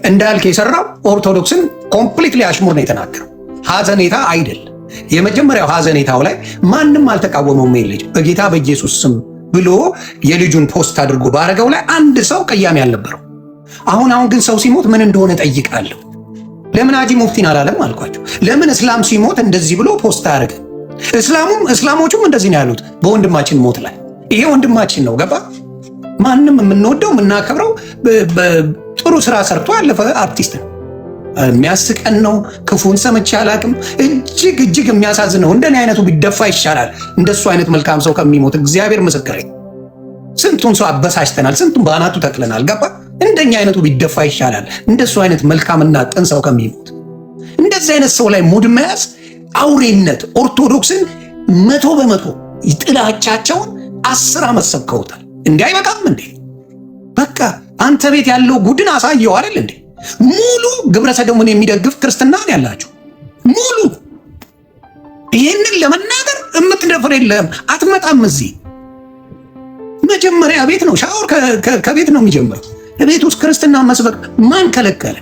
እንዳልክ የሰራው ኦርቶዶክስን ኮምፕሊትሊ አሽሙር ነው የተናገረው፣ ሐዘኔታ አይደል። የመጀመሪያው ሐዘኔታው ላይ ማንም አልተቃወመውም። ልጅ በጌታ በኢየሱስ ስም ብሎ የልጁን ፖስት አድርጎ ባረገው ላይ አንድ ሰው ቅያሜ አልነበረው። አሁን ግን ሰው ሲሞት ምን እንደሆነ ጠይቃለሁ። ለምን ሀጂ ሙፍቲን አላለም አልኳቸው። ለምን እስላም ሲሞት እንደዚህ ብሎ ፖስት አያደርግ? እስላሞቹም እንደዚህ ነው ያሉት በወንድማችን ሞት ላይ። ይሄ ወንድማችን ነው ገባ። ማንም የምንወደው የምናከብረው ጥሩ ስራ ሰርቶ ያለፈ አርቲስት ነው። የሚያስቀን ነው። ክፉን ሰምቼ አላቅም። እጅግ የሚያሳዝን ነው። እንደኔ አይነቱ ቢደፋ ይሻላል እንደሱ አይነት መልካም ሰው ከሚሞት። እግዚአብሔር ምስክሬ። ስንቱን ሰው አበሳጭተናል፣ ስንቱን በአናቱ ተክለናል። ገባ። እንደኛ አይነቱ ቢደፋ ይሻላል እንደሱ አይነት መልካምና ቅን ሰው ከሚሞት። እንደዚህ አይነት ሰው ላይ ሙድ መያዝ አውሬነት። ኦርቶዶክስን 100% ጥላቻቸውን 10 ዓመት ሰብከውታል። እንዴ አይበቃም እንዴ? በቃ አንተ ቤት ያለው ጉድን አሳየው አይደል እንዴ? ሙሉ ግብረ ሰዶምን የሚደግፍ ክርስትናን ያላችሁ ሙሉ። ይህንን ለመናገር የምትደፍር የለም፣ አትመጣም እዚህ። መጀመሪያ ቤት ነው፣ ሻወር ከቤት ነው የሚጀምረው። ቤት ውስጥ ክርስትና መስበክ ማን ከለከለ?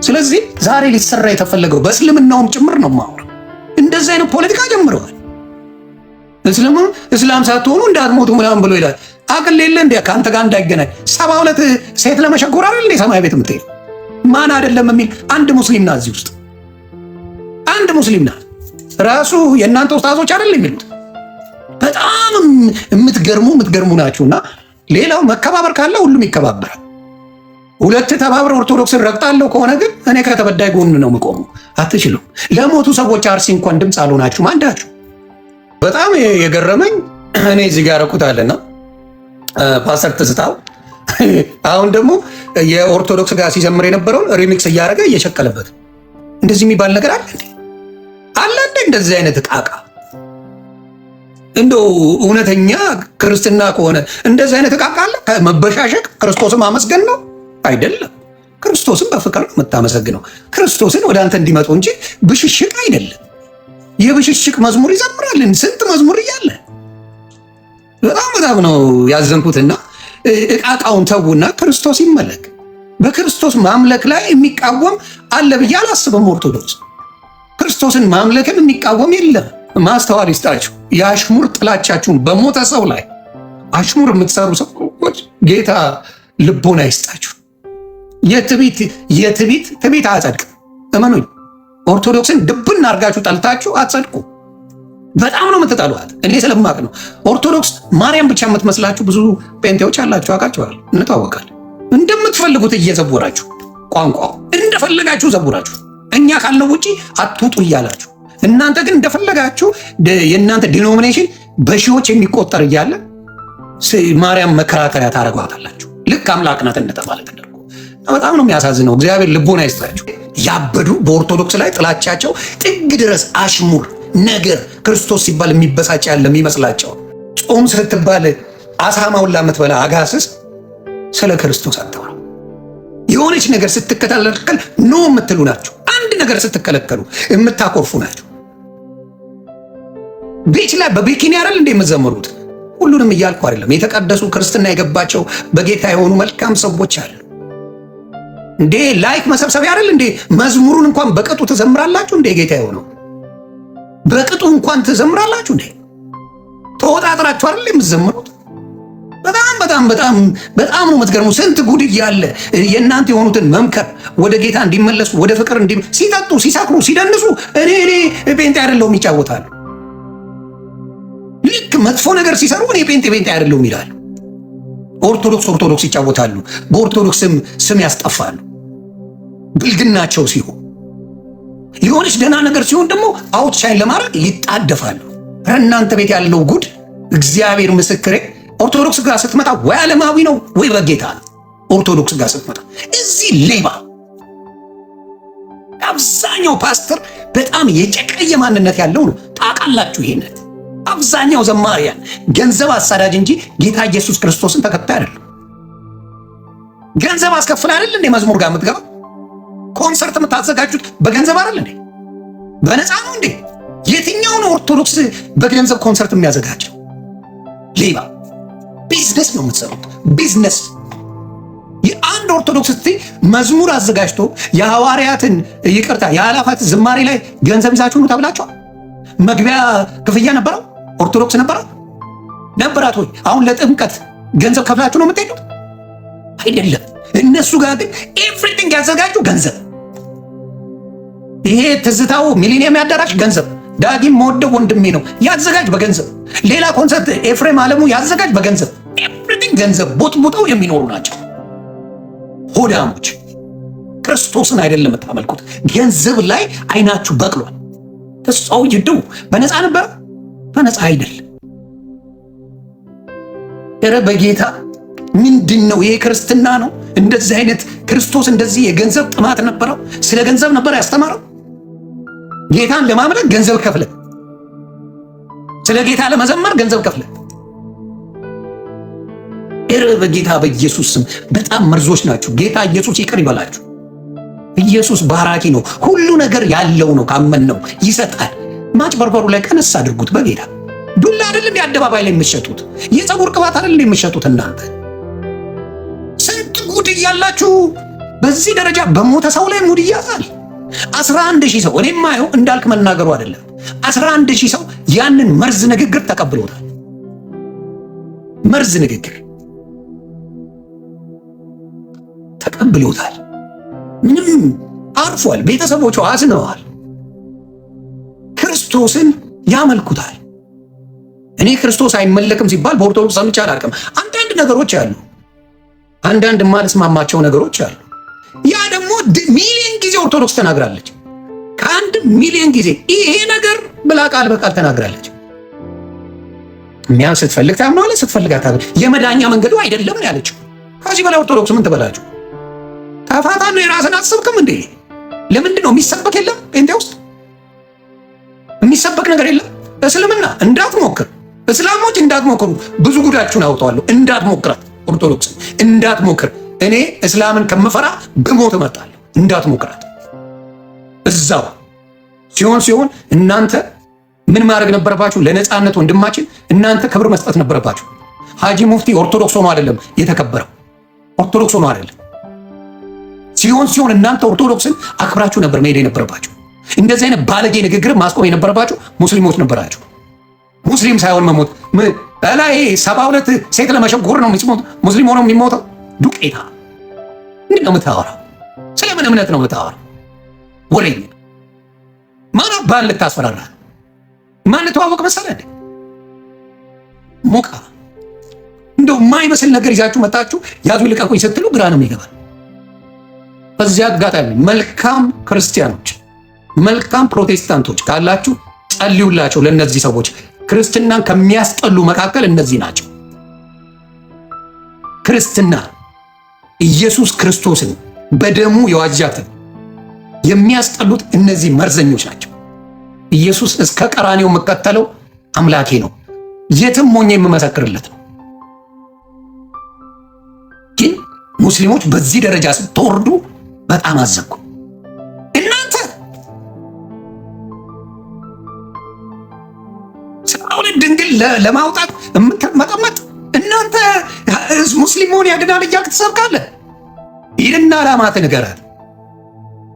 ስለዚህ ዛሬ ሊሰራ የተፈለገው በእስልምናውም ጭምር ነው ማወራ። እንደዚህ አይነት ፖለቲካ ጀምረዋል። እስላም ሳትሆኑ እንዳትሞቱ ምናምን ብሎ ይላል። አቅል የለ እንዴ? ከአንተ ጋር እንዳይገናኝ 72 ሴት ለመሸጎር አይደል እንዴ ሰማይ ቤት የምትሄድ? ማን አይደለም የሚል አንድ ሙስሊም ናት እዚህ ውስጥ፣ አንድ ሙስሊም ናት። ራሱ የእናንተ ኡስታዞች አይደል የሚሉት? በጣም የምትገርሙ ናችሁና ሌላው መከባበር ካለ ሁሉም ይከባበራል። ሁለት ተባብረ ኦርቶዶክስን ረግጣለሁ ከሆነ ግን እኔ ከተበዳይ ጎን ነው የምቆመው። አትችሉም። ለሞቱ ሰዎች አርሲ እንኳን ድምፅ አልሆናችሁም አንዳችሁ። በጣም የገረመኝ እኔ እዚህ ጋር ረኩታለና ፓስተር ትዝታው አሁን ደግሞ የኦርቶዶክስ ጋር ሲዘምር የነበረውን ሪሚክስ እያደረገ እየሸቀለበት። እንደዚህ የሚባል ነገር አለ እንዴ? አለ እንዴ? እንደዚህ አይነት ቃቃ እንደው እውነተኛ ክርስትና ከሆነ እንደዚህ አይነት ቃቃ አለ? መበሻሸቅ ክርስቶስን ማመስገን ነው አይደለም። ክርስቶስን በፍቅር ነው የምታመሰግነው። ክርስቶስን ወደ አንተ እንዲመጡ እንጂ ብሽሽቅ አይደለም። የብሽሽቅ መዝሙር ይዘምራልን? ስንት መዝሙር እያለ በጣም ነው ያዘንኩትና እቃቃውን ተዉና ክርስቶስ ይመለክ። በክርስቶስ ማምለክ ላይ የሚቃወም አለ ብዬ አላስብም። ኦርቶዶክስ ክርስቶስን ማምለክን የሚቃወም የለም። ማስተዋል ይስጣችሁ። የአሽሙር ጥላቻችሁን በሞተ ሰው ላይ አሽሙር የምትሰሩ ሰዎች ጌታ ልቦና ይስጣችሁ። የትዕቢት አያጸድቅም። እመኑኝ። ኦርቶዶክስን ድብን አድርጋችሁ ጠልታችሁ አትጸድቁ። በጣም ነው የምትጠሏት። እኔ ስለማቅ ነው። ኦርቶዶክስ ማርያም ብቻ የምትመስላችሁ ብዙ ጴንጤዎች አላችሁ፣ አውቃችኋል፣ እንተዋወቃለን። እንደምትፈልጉት እየዘቡራችሁ ቋንቋው እንደፈለጋችሁ ዘቡራችሁ፣ እኛ ካለው ውጪ አትውጡ እያላችሁ፣ እናንተ ግን እንደፈለጋችሁ የእናንተ ዲኖሚኔሽን በሺዎች የሚቆጠር እያለ ማርያም መከራከሪያ ታደርጓታላችሁ። ልክ አምላክ ናት እንደተባለ ተደርጎ በጣም ነው የሚያሳዝነው። እግዚአብሔር ልቦና ይስጣችሁ። ያበዱ በኦርቶዶክስ ላይ ጥላቻቸው ጥግ ድረስ አሽሙር ነገር ክርስቶስ ሲባል የሚበሳጭ ያለ የሚመስላቸው ጾም ስትባል አሳማውን ላምትበላ አጋስስ ስለ ክርስቶስ አታውራ። የሆነች ነገር ስትከታተል ኖ የምትሉ ናቸው። አንድ ነገር ስትከለከሉ የምታኮርፉ ናቸው። ቤት ላይ በቢኪኒ አይደል እንደ የምትዘምሩት? ሁሉንም እያልኩ አይደለም። የተቀደሱ ክርስትና የገባቸው በጌታ የሆኑ መልካም ሰዎች አሉ እንዴ። ላይክ መሰብሰቢያ አይደል እንዴ? መዝሙሩን እንኳን በቅጡ ትዘምራላችሁ እንዴ? ጌታ የሆነው በቅጡ እንኳን ትዘምራላችሁ እንዴ? ተወጣጥራችሁ አይደል የምትዘምሩት? በጣም ነው የምትገርሙ። ስንት ጉድ እያለ የእናንተ የሆኑትን መምከር ወደ ጌታ እንዲመለሱ ወደ ፍቅር ሲጠጡ፣ ሲሳክሩ፣ ሲደንሱ እኔ ጴንጤ አይደለሁም ይጫወታሉ። ልክ መጥፎ ነገር ሲሰሩ እኔ ጴንጤ አይደለሁም ይላሉ። ኦርቶዶክስ ይጫወታሉ። በኦርቶዶክስ ስም ያስጠፋሉ። ብልግናቸው ሲሆን የሆነች ደህና ነገር ሲሆን ደግሞ አውትሻይን ለማድረግ ይጣደፋሉ። እናንተ ቤት ያለው ጉድ እግዚአብሔር ምስክሬ። ኦርቶዶክስ ጋር ስትመጣ ወይ ዓለማዊ ነው ወይ በጌታ ነው። ኦርቶዶክስ ጋር ስትመጣ እዚህ ሌባ። አብዛኛው ፓስተር በጣም የጨቀየ ማንነት ያለው ነው። ታውቃላችሁ ይሄንን። አብዛኛው ዘማሪያን ገንዘብ አሳዳጅ እንጂ ጌታ ኢየሱስ ክርስቶስን ተከታይ አይደለም። ገንዘብ አስከፍል አይደል እንዴ መዝሙር ጋር የምትገባ? ኮንሰርት የምታዘጋጁት በገንዘብ አይደል እንዴ? በነፃ ነው እንዴ? የትኛው ነው ኦርቶዶክስ በገንዘብ ኮንሰርት የሚያዘጋጀው? ሌባ። ቢዝነስ ነው የምትሰሩት። ቢዝነስ የአንድ ኦርቶዶክስ እስቲ መዝሙር አዘጋጅቶ የሐዋርያትን ይቅርታ የአላፋት ዝማሬ ላይ ገንዘብ ይዛችሁ ነው ተብላችኋል። መግቢያ ክፍያ ነበረው? ኦርቶዶክስ ነበራት ወይ? አሁን ለጥምቀት ገንዘብ ከፍላችሁ ነው የምትሄዱት? አይደለም። እነሱ ጋር ግን ኤቭሪቲንግ ያዘጋጁ ገንዘብ። ይሄ ትዝታው ሚሊኒየም ያዳራሽ ገንዘብ፣ ዳጊም መወደው ወንድሜ ነው ያዘጋጅ በገንዘብ፣ ሌላ ኮንሰርት ኤፍሬም አለሙ ያዘጋጅ በገንዘብ። ኤቭሪቲንግ ገንዘብ ቦጥቡጠው የሚኖሩ ናቸው ሆዳሞች። ክርስቶስን አይደለም የምታመልኩት፣ ገንዘብ ላይ አይናችሁ በቅሏል። ተስፋው ይደው በነፃ ነበር፣ በነፃ አይደል። ኧረ በጌታ ምንድን ነው ይሄ? ክርስትና ነው? እንደዚህ አይነት ክርስቶስ እንደዚህ የገንዘብ ጥማት ነበረው? ስለ ገንዘብ ነበር ያስተማረው? ጌታን ለማምለክ ገንዘብ ከፍለ፣ ስለ ጌታ ለመዘመር ገንዘብ ከፍለ። ኧረ በጌታ በኢየሱስ ስም በጣም መርዞች ናችሁ። ጌታ ኢየሱስ ይቅር ይበላችሁ። ኢየሱስ ባራኪ ነው። ሁሉ ነገር ያለው ነው። ካመን ነው ይሰጣል። ማጭበርበሩ ላይ ቀነስ አድርጉት። በጌታ ዱላ አይደለም የአደባባይ ላይ የምትሸጡት፣ የፀጉር ቅባት አይደለም የምትሸጡት። እናንተ ስንት ጉድ እያላችሁ በዚህ ደረጃ በሞተ ሰው ላይ ሙድ ይያዛል። 11,000 ሰው እኔ ማየው እንዳልክ መናገሩ አይደለም። 11,000 ሰው ያንን መርዝ ንግግር ተቀብሎታል። መርዝ ንግግር ተቀብሎታል። ምንም አርፏል። ቤተሰቦቹ አዝነዋል። ክርስቶስን ያመልኩታል። እኔ ክርስቶስ አይመለክም ሲባል በኦርቶዶክስ ሰምቼ አላውቅም። አንዳንድ ነገሮች አሉ፣ አንዳንድ የማልስማማቸው ነገሮች አሉ። ያ ደግሞ ሚሊዮን ጊዜ ኦርቶዶክስ ተናግራለች። ከአንድ ሚሊዮን ጊዜ ይሄ ነገር ብላ ቃል በቃል ተናግራለች። ሚያን ስትፈልግ ታምናለች፣ ስትፈልግ አታምንም። የመዳኛ መንገዱ አይደለም ነው ያለችው። ከዚህ በላይ ኦርቶዶክስ ምን ትበላችሁ? ተፋታ ነው። የራስን አትሰብክም እንዴ? ለምንድን ነው የሚሰበክ? የለም ጴንጤ ውስጥ የሚሰበክ ነገር የለም። እስልምና እንዳትሞክር፣ እስላሞች እንዳትሞክሩ፣ ብዙ ጉዳችሁን አውጣዋለሁ። እንዳትሞክራት፣ ኦርቶዶክስን እንዳትሞክር። እኔ እስላምን ከምፈራ ብሞት እመርጣለሁ። እንዳትሞክራት። እዛው ሲሆን እናንተ ምን ማድረግ ነበረባችሁ? ለነፃነት ወንድማችን እናንተ ክብር መስጠት ነበረባችሁ። ሀጂ ሙፍቲ ኦርቶዶክስ ሆኖ አይደለም የተከበረው፣ ኦርቶዶክስ ሆኖ አይደለም። ሲሆን እናንተ ኦርቶዶክስን አክብራችሁ ነበር መሄድ የነበረባችሁ። እንደዚህ አይነት ባለጌ ንግግር ማስቆም የነበረባችሁ ሙስሊሞች ነበራችሁ። ሙስሊም ሳይሆን መሞት በላይ 72 ሴት ለመሸጎር ነው ሙስሊም ሆኖ የሚሞተው። ዱቄታ ምንድን ነው የምታወራው? ስለምን እምነት ነው የምታወራው? ወሬኛ ማን አባህን ልታስፈራራ? ማን ልተዋወቅ መሰለህ? ሞቃ እንደው የማይመስል ነገር ይዛችሁ መጣችሁ ያዙ ልቀቁኝ ስትሉ ግራ ነው የሚገባል። በዚያ አጋጣሚ መልካም ክርስቲያኖች፣ መልካም ፕሮቴስታንቶች ካላችሁ ጸልዩላቸው ለእነዚህ ሰዎች። ክርስትናን ከሚያስጠሉ መካከል እነዚህ ናቸው። ክርስትና ኢየሱስ ክርስቶስን በደሙ የዋጃትን የሚያስጠሉት እነዚህ መርዘኞች ናቸው። ኢየሱስ እስከ ቀራኔው የምከተለው አምላኬ ነው፣ የትም ሆኜ የምመሰክርለት ነው። ግን ሙስሊሞች በዚህ ደረጃ ስትወርዱ በጣም አዘንኩ። እናንተ ስራውን ድንግል ለማውጣት የምትመጠመጥ እናንተ ሙስሊሙን ያድናል እያልክ ትሰብካለህ። ይህና ዓላማት ንገራት።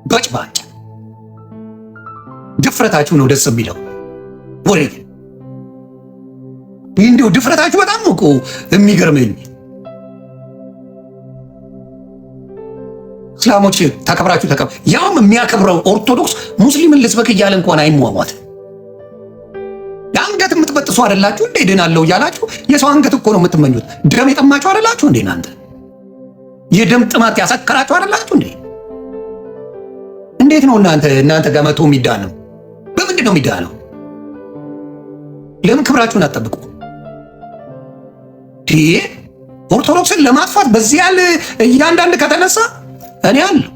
በጭባጭ ድፍረታችሁ ነው ደስ የሚለው ወሬ። ይህ እንዲሁ ድፍረታችሁ በጣም ነው እኮ የሚገርመኝ። እስላሞች ተከብራችሁ ያውም የሚያከብረው ኦርቶዶክስ ሙስሊምን ልስበክ እያለ እንኳን አይሟሟት። የአንገት የምትበጥሱ አይደላችሁ እንዴ? ድናለሁ እያላችሁ የሰው አንገት እኮ ነው የምትመኙት። ደም የጠማችሁ አይደላችሁ እንዴ? እናንተ የደም ጥማት ያሰከራችሁ አይደላችሁ እንዴ? እንዴት ነው እናንተ ጋር መቶ የሚዳነው? በምንድን ነው የሚዳነው? ለምን ክብራችሁን አትጠብቁ? ኦርቶዶክስን ለማጥፋት በዚህ ያህል እያንዳንድ ከተነሳ እኔ አለሁ።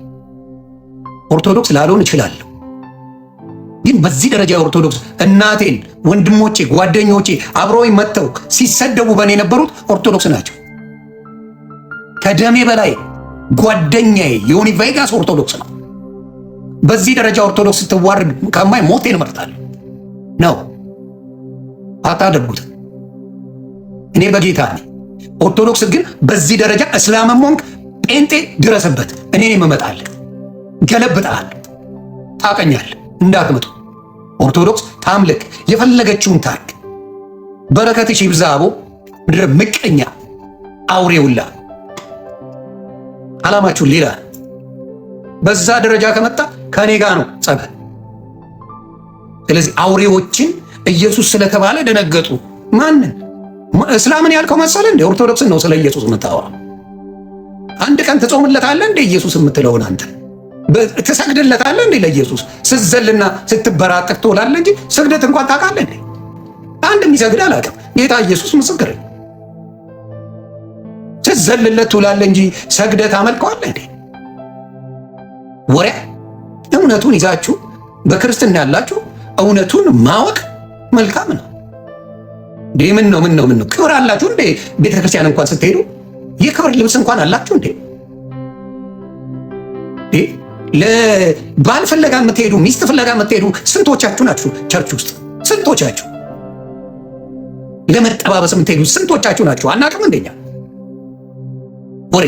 ኦርቶዶክስ ላልሆን እችላለሁ፣ ግን በዚህ ደረጃ ኦርቶዶክስ እናቴን፣ ወንድሞቼ፣ ጓደኞቼ አብረውኝ መጥተው ሲሰደቡ በእኔ የነበሩት ኦርቶዶክስ ናቸው። ከደሜ በላይ ጓደኛዬ ዮኒ ቬጋስ ኦርቶዶክስ ነው። በዚህ ደረጃ ኦርቶዶክስ ስትዋርድ ከማይ ሞቴን እመርጣለሁ ነው። አታደርጉት። እኔ በጌታ ነኝ። ኦርቶዶክስ ግን በዚህ ደረጃ እስላምም ሆንክ ጴንጤ ድረስበት፣ እኔን እመጣለሁ፣ ገለብጠሃል፣ ታቀኛለህ፣ እንዳትመጡ። ኦርቶዶክስ ታምልክ፣ የፈለገችውን ታርግ፣ በረከትሽ ይብዛ። አቦ ምድረ ምቀኛ አውሬውላ ዓላማችሁ ሌላ። በዛ ደረጃ ከመጣ ከኔ ጋር ነው ጸበ። ስለዚህ አውሬዎችን ኢየሱስ ስለተባለ ደነገጡ። ማንን? እስላምን ያልከው መሰለ እንደ ኦርቶዶክስን ነው ስለ ኢየሱስ የምታወራው። አንድ ቀን ትጾምለታለህ እንደ ኢየሱስ የምትለውን አንተ ትሰግድለታለህ እንደ ለኢየሱስ ስትዘልና ስትበራጠቅ ትውላለህ እንጂ ስግደት እንኳን ታውቃለህ እንዴ? አንድ የሚሰግድ አላውቅም። ጌታ ኢየሱስ ምስክር። ስትዘልለት ትውላለህ እንጂ ሰግደት አመልከዋለህ እንዴ? ወሬ እውነቱን ይዛችሁ በክርስትና ያላችሁ እውነቱን ማወቅ መልካም ነው። ምን ነው ክብር አላችሁ እንዴ? ቤተክርስቲያን እንኳን ስትሄዱ የክብር ልብስ እንኳን አላችሁ እንዴ? ለባል ፍለጋ የምትሄዱ ሚስት ፍለጋ የምትሄዱ ስንቶቻችሁ ናችሁ? ቸርች ውስጥ ስንቶቻችሁ? ለመጠባበስ የምትሄዱ ስንቶቻችሁ ናችሁ? አናውቅም እንደኛ ወሬ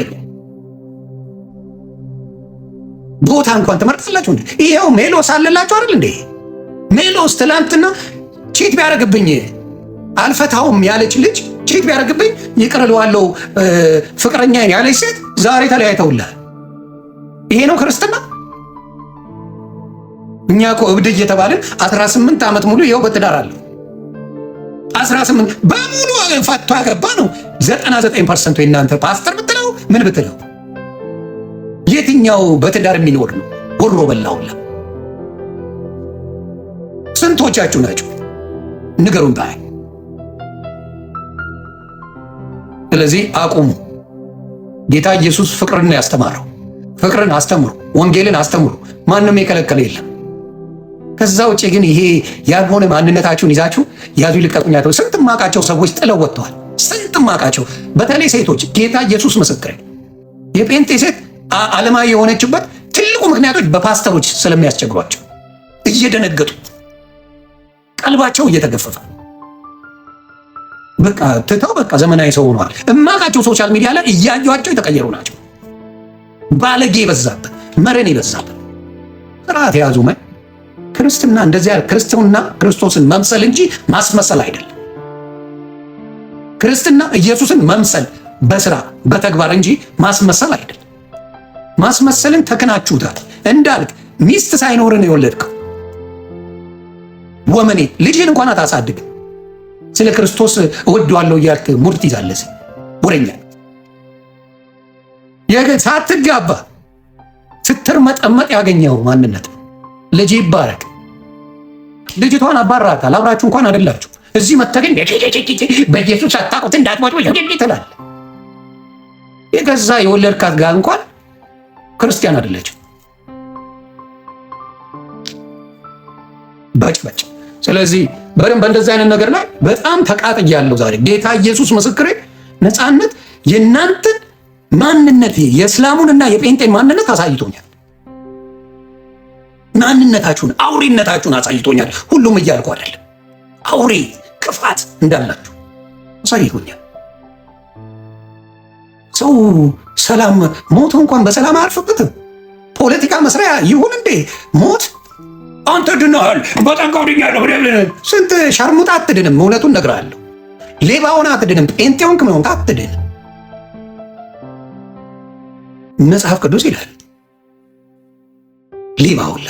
ቦታ እንኳን ትመርጣላችሁ እንዴ? ይሄው ሜሎስ አለላችሁ አይደል እንዴ? ሜሎስ ትላንትና ቺት ቢያደርግብኝ አልፈታውም ያለች ልጅ ቺት ቢያደርግብኝ ይቅር እለዋለሁ ፍቅረኛዬን ያለች ሴት ዛሬ ተለያይተውልሃል። ይሄ ነው ክርስትና? እኛ እኮ እብድ እየተባልን 18 ዓመት ሙሉ ይኸው በትዳር አለ። 18 በሙሉ ፈቶ ያገባ ነው 99% የእናንተ ፓስተር ብትለው ምን ብትለው የትኛው በትዳር የሚኖር ነው? ወሮ በላውላ ስንቶቻችሁ ናቸው? ንገሩን ታይ። ስለዚህ አቁሙ። ጌታ ኢየሱስ ፍቅርን ያስተማረው፣ ፍቅርን አስተምሩ፣ ወንጌልን አስተምሩ። ማንም የከለከለ የለም። ከዛ ውጭ ግን ይሄ ያልሆነ ማንነታችሁን ይዛችሁ ያዙ ይልቀቁኛቸው። ስንት ማቃቸው ሰዎች ጥለው ወጥተዋል። ስንት ማቃቸው፣ በተለይ ሴቶች። ጌታ ኢየሱስ ምስክሬ፣ የጴንጤ ሴት ዓለማዊ የሆነችበት ትልቁ ምክንያቶች በፓስተሮች ስለሚያስቸግሯቸው እየደነገጡ ቀልባቸው እየተገፈፈ በቃ ትተው በቃ ዘመናዊ ሰው ሆነዋል። እማቃቸው ሶሻል ሚዲያ ላይ እያዩቸው የተቀየሩ ናቸው። ባለጌ የበዛበት መረን የበዛበት ስርዓት የያዙ ክርስትና እንደዚያ ክርስትና ክርስቶስን መምሰል እንጂ ማስመሰል አይደለም። ክርስትና ኢየሱስን መምሰል በስራ በተግባር እንጂ ማስመሰል አይደለም። ማስመሰልን ተክናችሁታል። እንዳልክ ሚስት ሳይኖርን የወለድከው ወመኔ ልጅህን እንኳን አታሳድግ። ስለ ክርስቶስ እወደዋለሁ እያልክ ሙድ ትይዛለህ። ወረኛ ሳትጋባ ስትርመጠመጥ ያገኘው ማንነት ልጅ ይባረክ። ልጅቷን አባራታል። አብራችሁ እንኳን አይደላችሁ። እዚህ መተገኝ በኢየሱስ አታውቁት እንዳትሞቱ ትላለህ። የገዛ የወለድካት ጋር እንኳን ክርስቲያን አይደለችም። በጭበጭ። ስለዚህ በደንብ በእንደዚህ አይነት ነገር ላይ በጣም ተቃጥያለሁ ዛሬ። ጌታ ኢየሱስ ምስክሬ፣ ነፃነት የእናንተን ማንነት የእስላሙንና የጴንጤን ማንነት አሳይቶኛል። ማንነታችሁን አውሬነታችሁን አሳይቶኛል። ሁሉም እያልኩ አይደለም፣ አውሬ ክፋት እንዳላችሁ አሳይቶኛል። ሰው ሰላም ሞት እንኳን በሰላም አያርፍበትም። ፖለቲካ መስሪያ ይሁን እንዴ ሞት? አንተ ድናል በጠንቀው ድኛለሁ። ስንት ሸርሙጣ አትድንም። እውነቱን እነግርሃለሁ። ሌባውን አትድንም። ጴንጤውን ከመሆን አትድንም። መጽሐፍ ቅዱስ ይላል ሌባውላ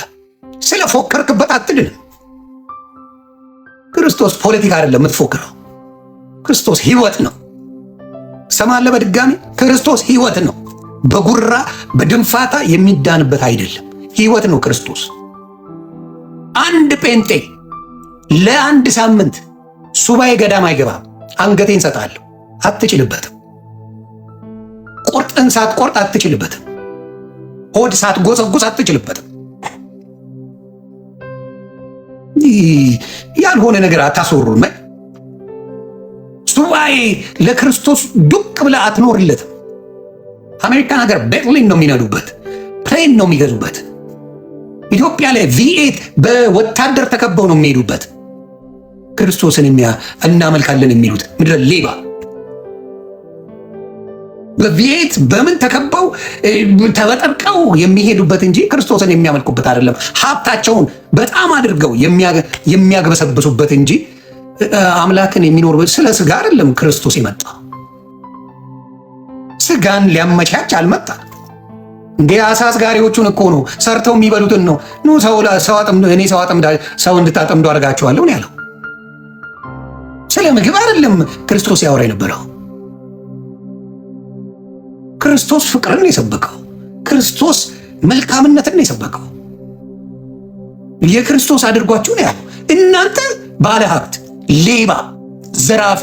ስለፎከርክበት አትድንም። ክርስቶስ ፖለቲካ አይደለም የምትፎክረው። ክርስቶስ ህይወት ነው። ሰማለ በድጋሚ ክርስቶስ ህይወት ነው። በጉራ በድንፋታ የሚዳንበት አይደለም። ህይወት ነው ክርስቶስ። አንድ ጴንጤ ለአንድ ሳምንት ሱባኤ ገዳም አይገባም። አንገቴን ሰጣለሁ። አትችልበትም። ቁርጥን ሳትቆርጥ አትችልበትም። ሆድ ሳትጎሰጉስ አትችልበትም። ያልሆነ ነገር አታስወሩን። ሱባኤ ለክርስቶስ ዱቅ ብለህ አትኖርለትም። አሜሪካን ሀገር ቤርሊን ነው የሚነዱበት፣ ፕሌን ነው የሚገዙበት። ኢትዮጵያ ላይ ቪኤት በወታደር ተከበው ነው የሚሄዱበት። ክርስቶስን እናመልካለን የሚሉት ምድረ ሌባ በቤት በምን ተከበው ተበጠርቀው የሚሄዱበት እንጂ ክርስቶስን የሚያመልኩበት አይደለም። ሀብታቸውን በጣም አድርገው የሚያግበሰብሱበት እንጂ አምላክን የሚኖርበት ስለ ስጋ አይደለም። ክርስቶስ የመጣ ስጋን ሊያመቻች አልመጣ። እንደ አሳ አስጋሪዎቹን እኮ ነው ሰርተው የሚበሉትን ነው። ኑ ሰው እንድታጠምዱ አድርጋችኋለሁ ነው ያለው። ስለ ምግብ አይደለም ክርስቶስ ያወራ የነበረው። ክርስቶስ ፍቅርን የሰበከው፣ ክርስቶስ መልካምነትን የሰበከው። የክርስቶስ አድርጓችሁ ነው ያለው። እናንተ ባለ ሀብት፣ ሌባ፣ ዘራፊ፣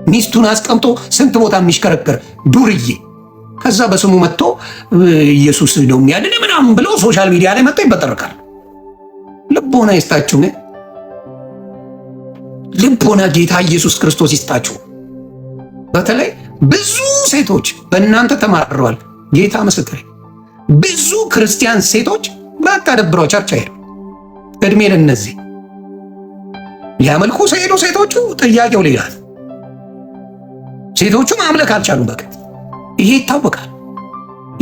ሚስቱን አስቀምጦ ስንት ቦታ የሚሽከረከር ዱርዬ፣ ከዛ በስሙ መጥቶ ኢየሱስ ነው የሚያድን ምናምን ብለው ሶሻል ሚዲያ ላይ መጥቶ ይበጠርቃል። ልቦና ይስጣችሁ፣ ልቦና ጌታ ኢየሱስ ክርስቶስ ይስጣችሁ። በተለይ ብዙ ሴቶች በእናንተ ተማርረዋል። ጌታ ምስክሬ፣ ብዙ ክርስቲያን ሴቶች በቃ ደብረው ቸርች አይሄዱ። እድሜ ለእነዚህ ሊያመልኩ ሲሄዱ ሴቶቹ ጥያቄው ሌላ። ሴቶቹ ማምለክ አልቻሉም። በቃ ይሄ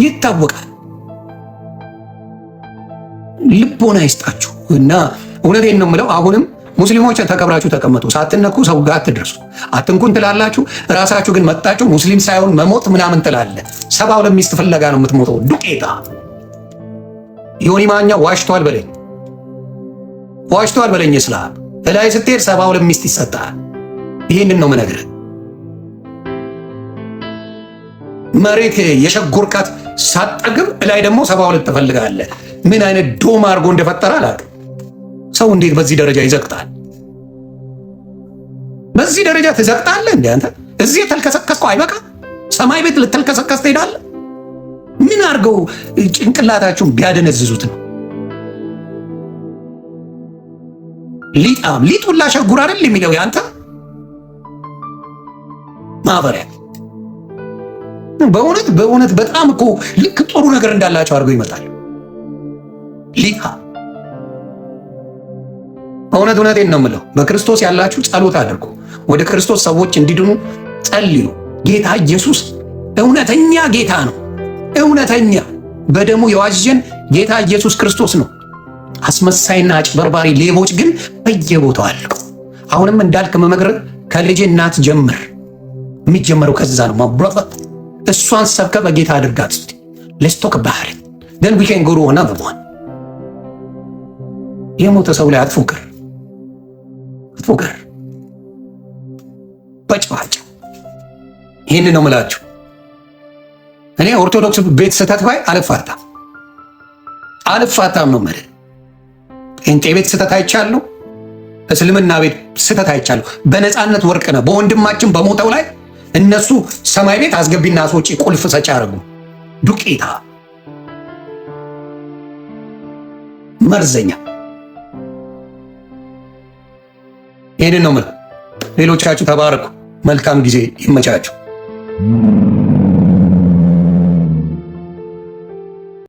ይታወቃል። ልቦና ይስጣችሁ እና እውነቴን ነው የምለው። አሁንም ሙስሊሞች ተከብራችሁ ተቀመጡ። ሳትነኩ ሰው ጋር አትድረሱ። አትንኩን ትላላችሁ፣ ራሳችሁ ግን መጣችሁ ሙስሊም ሳይሆን መሞት ምናምን ትላለ። 72 ሚስት ፍለጋ ነው የምትሞተው ዱቄታ። ዮኒ ማኛ ዋሽቷል በለኝ እስላም እላይ ስትሄድ 72 ሚስት ይሰጣል። ይህንን ነው የምነግርህ። መሬት የሸጎርካት ሳጠግብ እላይ ደግሞ 72 ትፈልጋለህ። ምን አይነት ዶም አድርጎ እንደፈጠረ አላውቅም። ሰው እንዴት በዚህ ደረጃ ይዘቅጣል? በዚህ ደረጃ ትዘቅጣለህ እንዴ አንተ? እዚህ የተልከሰከስከው አይበቃ? ሰማይ ቤት ልትልከሰከስ ትሄዳለህ? ምን አድርገው ጭንቅላታችሁን ቢያደነዝዙት ነው? ሊጡን ላሸጉር አይደል የሚለው ያንተ ማበሪያ። በእውነት በጣም እኮ ልክ ጥሩ ነገር እንዳላቸው አድርገው ይመጣል። እውነቴን ነው የምለው። በክርስቶስ ያላችሁ ጸሎት አድርጉ። ወደ ክርስቶስ ሰዎች እንዲድኑ ጸልዩ። ጌታ ኢየሱስ እውነተኛ ጌታ ነው። እውነተኛ በደሙ የዋጀን ጌታ ኢየሱስ ክርስቶስ ነው። አስመሳይና አጭበርባሪ ሌቦች ግን በየቦታው አሉ። አሁንም እንዳልክ መመክር ከልጅ እናት ጀምር። የሚጀመረው ከዛ ነው። ማብራታ እሷን ሰብከ በጌታ አድርጋት። let's talk about it then we can go to another one። የሞተ ሰው ላይ አትፎክር በጭባጭ። ይህን ነው ምላችሁ። እኔ ኦርቶዶክስ ቤት ስህተት ባይ አልፋታም ነው ማለት። ጴንጤ ቤት ስህተት አይቻለሁ፣ እስልምና ቤት ስህተት አይቻለሁ። በነፃነት ወርቅ ነው። በወንድማችን በሞተው ላይ እነሱ ሰማይ ቤት አስገቢና አስወጪ ቁልፍ ሰጪ አደረጉ። ዱቄታ መርዘኛ። ይህንን ነው የምልህ። ሌሎቻችሁ ተባረኩ። መልካም ጊዜ ይመቻችሁ።